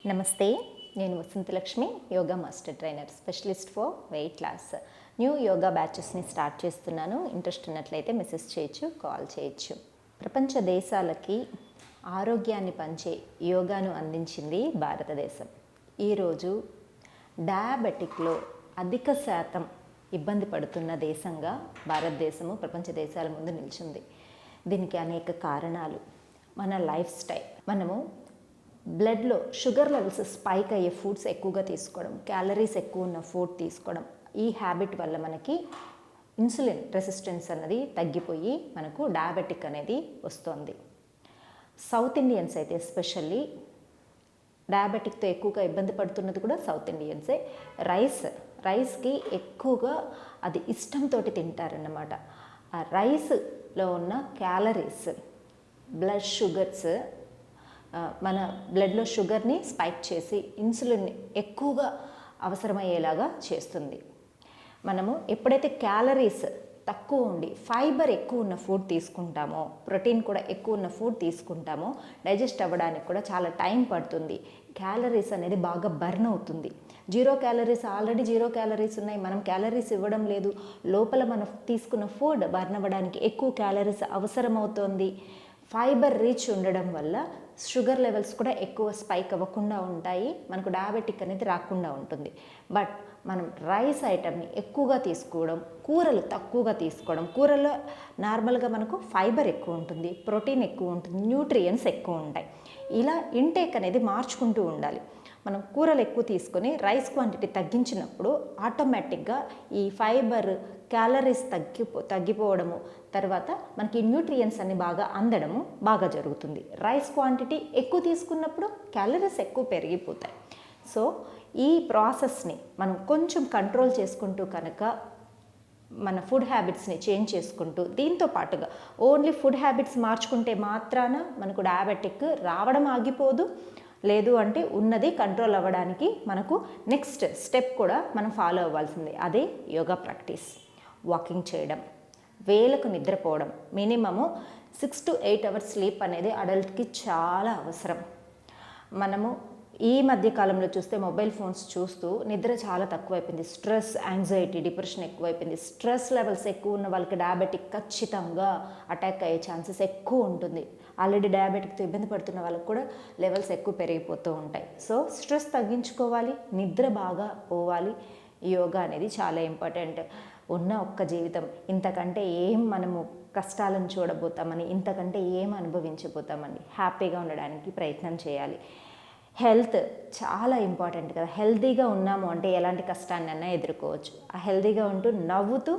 నమస్తే, నేను Vasanthalakshmi, yoga master trainer, specialist for weight loss. New yoga బ్యాచెస్ని స్టార్ట్ చేస్తున్నాను. ఇంట్రెస్ట్ ఉన్నట్లయితే మెసేజ్ చేయొచ్చు, కాల్ చేయొచ్చు. ప్రపంచ దేశాలకి ఆరోగ్యాన్ని పంచే యోగాను అందించింది భారతదేశం. ఈరోజు డయాబెటిక్లో అధిక శాతం ఇబ్బంది పడుతున్న దేశంగా భారతదేశము ప్రపంచ దేశాల ముందు నిలిచింది. దీనికి అనేక కారణాలు. మన లైఫ్ స్టైల్, మనము బ్లడ్లో షుగర్ లెవెల్స్ స్పైక్ అయ్యే ఫుడ్స్ ఎక్కువగా తీసుకోవడం, క్యాలరీస్ ఎక్కువ ఉన్న ఫుడ్ తీసుకోవడం, ఈ హ్యాబిట్ వల్ల మనకి ఇన్సులిన్ రెసిస్టెన్స్ అన్నది తగ్గిపోయి మనకు డయాబెటిక్ అనేది వస్తుంది. సౌత్ ఇండియన్స్ అయితే ఎస్పెషల్లీ డయాబెటిక్తో ఎక్కువగా ఇబ్బంది పడుతున్నది కూడా సౌత్ ఇండియన్సే. రైస్కి ఎక్కువగా అది ఇష్టంతో తింటారన్నమాట. ఆ రైస్లో ఉన్న క్యాలరీస్ బ్లడ్ షుగర్స్ మన బ్లడ్లో షుగర్ని స్పైక్ చేసి ఇన్సులిన్ని ఎక్కువగా అవసరమయ్యేలాగా చేస్తుంది. మనము ఎప్పుడైతే క్యాలరీస్ తక్కువ ఉండి ఫైబర్ ఎక్కువ ఉన్న ఫుడ్ తీసుకుంటామో, ప్రోటీన్ కూడా ఎక్కువ ఉన్న ఫుడ్ తీసుకుంటామో, డైజెస్ట్ అవ్వడానికి కూడా చాలా టైం పడుతుంది. క్యాలరీస్ అనేది బాగా బర్న్ అవుతుంది. ఆల్రెడీ జీరో క్యాలరీస్ ఉన్నాయి, మనం క్యాలరీస్ ఇవ్వడం లేదు. లోపల మనం తీసుకున్న ఫుడ్ బర్న్ అవ్వడానికి ఎక్కువ క్యాలరీస్ అవసరమవుతోంది. ఫైబర్ రీచ్ ఉండడం వల్ల షుగర్ లెవెల్స్ కూడా ఎక్కువ స్పైక్ అవ్వకుండా ఉంటాయి, మనకు డయాబెటిక్ అనేది రాకుండా ఉంటుంది. బట్ మనం రైస్ ఐటమ్ని ఎక్కువగా తీసుకోవడం, కూరలు తక్కువగా తీసుకోవడం, కూరల్లో నార్మల్గా మనకు ఫైబర్ ఎక్కువ ఉంటుంది, ప్రోటీన్ ఎక్కువ ఉంటుంది, న్యూట్రియన్స్ ఎక్కువ ఉంటాయి. ఇలా ఇంటేక్ అనేది మార్చుకుంటూ ఉండాలి. మనం కూరలు ఎక్కువ తీసుకొని రైస్ క్వాంటిటీ తగ్గించినప్పుడు ఆటోమేటిక్గా ఈ ఫైబర్ క్యాలరీస్ తగ్గిపోవడము, తర్వాత మనకి న్యూట్రియన్స్ అన్ని బాగా అందడము బాగా జరుగుతుంది. రైస్ క్వాంటిటీ ఎక్కువ తీసుకున్నప్పుడు క్యాలరీస్ ఎక్కువ పెరిగిపోతాయి. సో ఈ ప్రాసెస్ని మనం కొంచెం కంట్రోల్ చేసుకుంటూ కనుక మన ఫుడ్ హ్యాబిట్స్ని చేంజ్ చేసుకుంటూ, దీంతో పాటుగా ఓన్లీ ఫుడ్ హ్యాబిట్స్ మార్చుకుంటే మాత్రాన మనకు డయాబెటిక్ రావడం ఆగిపోదు. లేదు అంటే ఉన్నది కంట్రోల్ అవ్వడానికి మనకు నెక్స్ట్ స్టెప్ కూడా మనం ఫాలో అవ్వాల్సిందే. అదే యోగా ప్రాక్టీస్. వాకింగ్ చేయడం, వేలకు నిద్రపోవడం, మినిమము 6 to 8 hours స్లీప్ అనేది అడల్ట్కి చాలా అవసరం. మనము ఈ మధ్య కాలంలో చూస్తే మొబైల్ ఫోన్స్ చూస్తూ నిద్ర చాలా తక్కువైపోయింది. స్ట్రెస్, యాంగ్జైటీ, డిప్రెషన్ ఎక్కువైపోయింది. స్ట్రెస్ లెవెల్స్ ఎక్కువ ఉన్న వాళ్ళకి డయాబెటిక్ ఖచ్చితంగా అటాక్ అయ్యే ఛాన్సెస్ ఎక్కువ ఉంటుంది. ఆల్రెడీ డయాబెటిక్తో ఇబ్బంది పడుతున్న వాళ్ళకి కూడా లెవెల్స్ ఎక్కువ పెరిగిపోతూ ఉంటాయి. సో స్ట్రెస్ తగ్గించుకోవాలి, నిద్ర బాగా పోవాలి. యోగా అనేది చాలా ఇంపార్టెంట్. ఉన్న ఒక్క జీవితం, ఇంతకంటే ఏం మనము కష్టాలను చూడబోతామని, ఇంతకంటే ఏం అనుభవించబోతామని, హ్యాపీగా ఉండడానికి ప్రయత్నం చేయాలి. హెల్త్ చాలా ఇంపార్టెంట్ కదా. హెల్తీగా ఉన్నాము అంటే ఎలాంటి కష్టాన్నైనా ఎదుర్కోవచ్చు. ఆ హెల్తీగా ఉంటూ నవ్వుతూ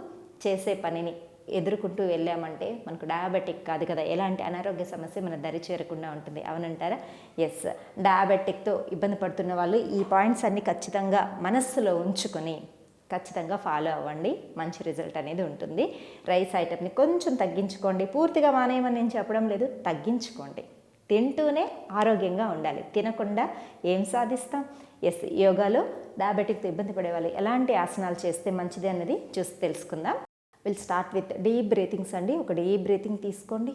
చేసే పనిని ఎదుర్కొంటూ వెళ్ళామంటే మనకు డయాబెటిక్ కాదు కదా, ఎలాంటి అనారోగ్య సమస్య మన దరి చేరకుండా ఉంటుంది. అవునంటారా? ఎస్. డయాబెటిక్తో ఇబ్బంది పడుతున్న వాళ్ళు ఈ పాయింట్స్ అన్నీ ఖచ్చితంగా మనస్సులో ఉంచుకొని ఖచ్చితంగా ఫాలో అవ్వండి. మంచి రిజల్ట్ అనేది ఉంటుంది. రైస్ ఐటమ్ని కొంచెం తగ్గించుకోండి. పూర్తిగా మానేయమని నేను చెప్పడం లేదు, తగ్గించుకోండి. తింటూనే ఆరోగ్యంగా ఉండాలి. తినకుండా ఏం సాధిస్తాం? ఎస్. యోగాలో డయాబెటిక్తో ఇబ్బంది పడేవాళ్ళు ఎలాంటి ఆసనాలు చేస్తే మంచిది అన్నది చూసి తెలుసుకుందాం. Will start with deep breathings అండి. ఒక డీప్ బ్రీతింగ్ తీసుకోండి.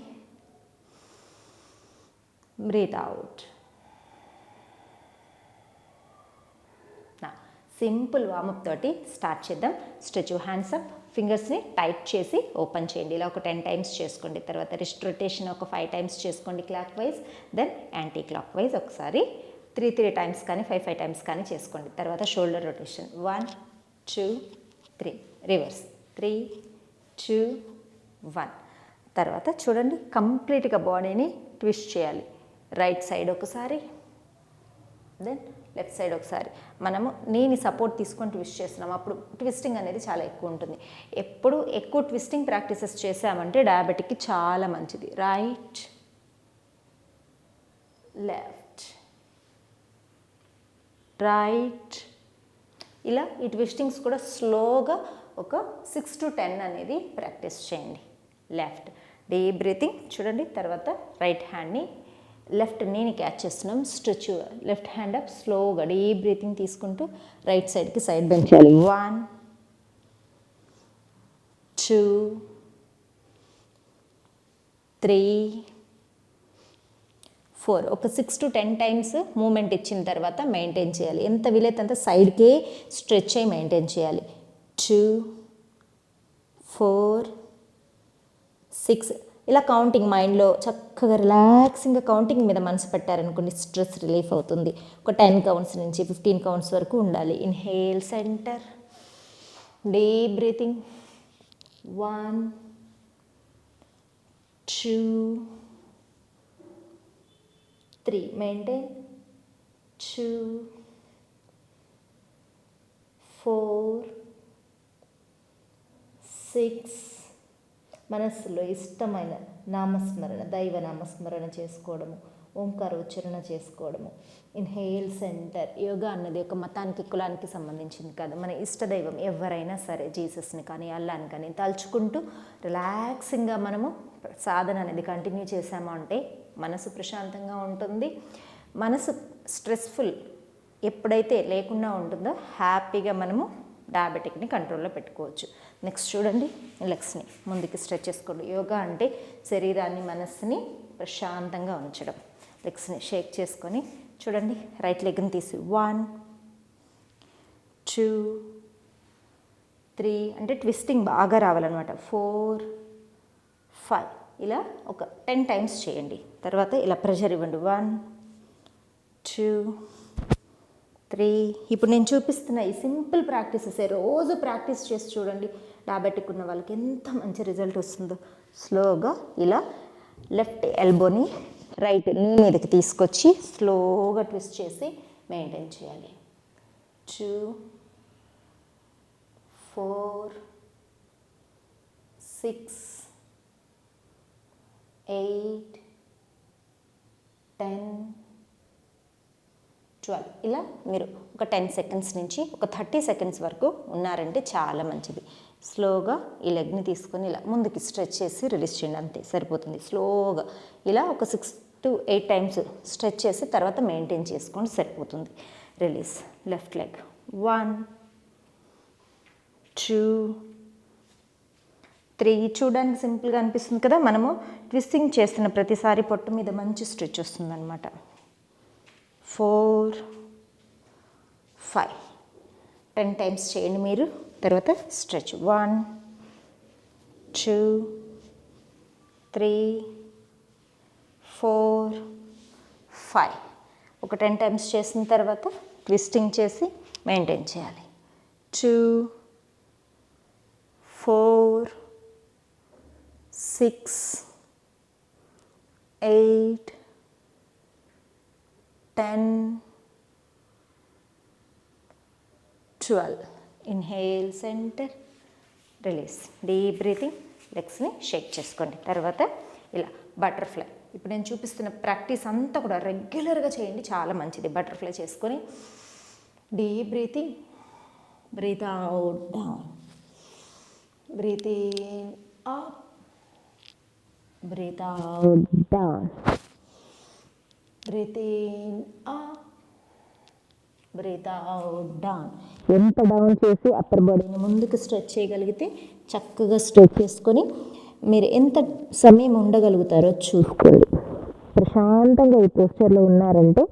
Breathe out. సింపుల్ వార్మప్ తోటి స్టార్ట్ చేద్దాం. Stretch your hands up. ఫింగర్స్ని టైట్ చేసి ఓపెన్ చేయండి. ఇలా ఒక 10 times చేసుకోండి. తర్వాత రిస్ట్ రొటేషన్ ఒక 5 times చేసుకోండి clockwise. Then anticlockwise ఒకసారి 3 times కానీ 5 times కానీ చేసుకోండి. తర్వాత షోల్డర్ రొటేషన్ 1 2 3. రివర్స్ 3 2 1. తర్వాత చూడండి, కంప్లీట్గా బాడీని ట్విస్ట్ చేయాలి. రైట్ సైడ్ ఒకసారి, దెన్ లెఫ్ట్ సైడ్ ఒకసారి. మనము నీని సపోర్ట్ తీసుకొని ట్విస్ట్ చేస్తున్నాం, అప్పుడు ట్విస్టింగ్ అనేది చాలా ఎక్కువ ఉంటుంది. ఎప్పుడు ఎక్కువ ట్విస్టింగ్ ప్రాక్టీసెస్ చేసామంటే డయాబెటిక్కి చాలా మంచిది. Right, left, right. ఇలా ఈ ట్విస్టింగ్స్ కూడా స్లోగా ఒక 6 to 10 అనేది ప్రాక్టీస్ చేయండి. లెఫ్ట్ డీప్ బ్రీతింగ్ చూడండి. తర్వాత రైట్ హ్యాండ్ని లెఫ్ట్ నీని క్యాచ్ చేస్తున్నాం. Stretch left hand up. స్లోగా డీప్ బ్రీతింగ్ తీసుకుంటూ రైట్ సైడ్కి సైడ్ బెండ్ చేయాలి. 1 2 3 4 ఒక 6 to 10 టైమ్స్ మూమెంట్ ఇచ్చిన తర్వాత మెయింటైన్ చేయాలి. ఎంత వీలైతే అంత సైడ్కే స్ట్రెచ్ అయ్యి మెయింటైన్ చేయాలి. 2 4 6 ఇలా కౌంటింగ్ మైండ్లో చక్కగా రిలాక్సింగ్గా కౌంటింగ్ మీద మనసు పెట్టారనుకోండి, స్ట్రెస్ రిలీఫ్ అవుతుంది. ఒక 10 కౌంట్స్ నుంచి 15 కౌంట్స్ వరకు ఉండాలి. Inhale centre, deep breathing. 1 2 3 maintain. 2 4 6 మనస్సులో ఇష్టమైన నామస్మరణ, దైవ నామస్మరణ చేసుకోవడము, ఓంకార ఉచ్చారణ చేసుకోవడము. Inhale centre. యోగా అన్నది ఒక మతానికి కులానికి సంబంధించింది కాదు. మన ఇష్టదైవం ఎవరైనా సరే, జీసస్ని కానీ అల్లాని కానీ తలుచుకుంటూ రిలాక్సింగ్గా మనము సాధన అనేది కంటిన్యూ చేసాము అంటే మనసు ప్రశాంతంగా ఉంటుంది. మనసు స్ట్రెస్ఫుల్ ఎప్పుడైతే లేకుండా ఉంటుందో హ్యాపీగా మనము డయాబెటిక్ని కంట్రోల్లో పెట్టుకోవచ్చు. నెక్స్ట్ చూడండి, లెగ్స్ని ముందుకు స్ట్రెచ్ చేసుకోండి. యోగా అంటే శరీరాన్ని మనస్సుని ప్రశాంతంగా ఉంచడం. లెగ్స్ని షేక్ చేసుకొని చూడండి, రైట్ లెగ్ని తీసి 1 2 3 అంటే ట్విస్టింగ్ బాగా రావాలన్నమాట. 4 5 ఇలా ఒక 10 టైమ్స్ చేయండి. తర్వాత ఇలా ప్రెషర్ ఇవ్వండి. 1 2 3. ఇప్పుడు నేను చూపిస్తున్న ఈ సింపుల్ ప్రాక్టీసెస్ రోజు ప్రాక్టీస్ చేసి చూడండి. డయాబెటిక్ ఉన్న వాళ్ళకి ఎంత మంచి రిజల్ట్ వస్తుందో. స్లోగా ఇలా లెఫ్ట్ ఎల్బోని రైట్ నీ మీదకి తీసుకొచ్చి స్లోగా ట్విస్ట్ చేసి మెయింటైన్ చేయాలి. 2 4 6 8 10 12. ఇలా మీరు ఒక 10 సెకండ్స్ నుంచి ఒక 30 సెకండ్స్ వరకు ఉన్నారంటే చాలా మంచిది. స్లోగా ఈ లెగ్ని తీసుకొని ఇలా ముందుకి స్ట్రెచ్ చేసి రిలీజ్ చేయండి, అంతే సరిపోతుంది. స్లోగా ఇలా ఒక 6 to 8 టైమ్స్ స్ట్రెచ్ చేసి తర్వాత మెయింటైన్ చేసుకోండి, సరిపోతుంది. రిలీజ్. Left leg. 1 2 3. చూడడానికి సింపుల్గా అనిపిస్తుంది కదా. మనము ట్విస్టింగ్ చేస్తున్న ప్రతిసారి పొట్టు మీద మంచి స్ట్రెచ్ వస్తుందన్నమాట. 4 5 10 టైమ్స్ చేయండి మీరు. తర్వాత స్ట్రెచ్. 1 2 3 4 5. ఒక 10 టైమ్స్ చేసిన తర్వాత ట్విస్టింగ్ చేసి మెయింటైన్ చేయాలి. 2 4 6 8 10 12. Inhale centre, release. Deep breathing. లెగ్స్ని షేక్ చేసుకోండి. తర్వాత ఇలా బటర్ఫ్లై. ఇప్పుడు నేను చూపిస్తున్న ప్రాక్టీస్ అంతా కూడా రెగ్యులర్గా చేయండి, చాలా మంచిది. బటర్ఫ్లై చేసుకొని deep breathing. Breathe out down, breathe in up, breathe out down, breathe in up, breathe out down. ఎంత డౌన్ చేసి అప్పర్ బాడీని ముందుకు స్ట్రెచ్ చేయగలిగితే చక్కగా స్ట్రెచ్ చేసుకొని మీరు ఎంత సమయం ఉండగలుగుతారో చూసుకోండి. ప్రశాంతంగా ఈ పోస్చర్లో ఉన్నారంటే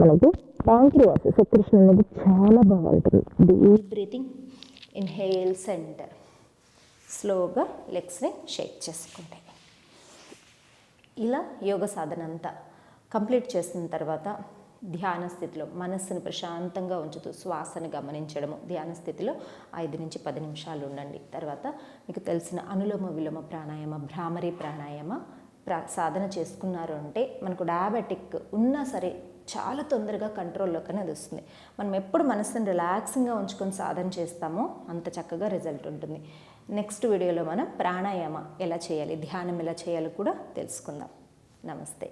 మనకు ప్యాంక్రియాస్ సెక్రెషన్ అనేది చాలా బాగుంటుంది. Deep breathing. Inhale centre. స్లోగా లెగ్స్ని షేక్ చేసుకోండి. ఇలా యోగ సాధన అంతా కంప్లీట్ చేసిన తర్వాత ధ్యాన స్థితిలో మనస్సును ప్రశాంతంగా ఉంచుతూ శ్వాసను గమనించడము. ధ్యాన స్థితిలో 5 నుంచి 10 నిమిషాలు ఉండండి. తర్వాత మీకు తెలిసిన అనులోమ విలోమ ప్రాణాయామ, భ్రామరీ ప్రాణాయామ సాధన చేసుకున్నారు అంటే మనకు డయాబెటిక్ ఉన్నా సరే చాలా తొందరగా కంట్రోల్లోకి అనేది వస్తుంది. మనం ఎప్పుడు మనస్సును రిలాక్సింగ్గా ఉంచుకొని సాధన చేస్తామో అంత చక్కగా రిజల్ట్ ఉంటుంది. నెక్స్ట్ వీడియోలో మనం ప్రాణాయామ ఎలా చేయాలి, ధ్యానం ఎలా చేయాలో కూడా తెలుసుకుందాం. నమస్తే.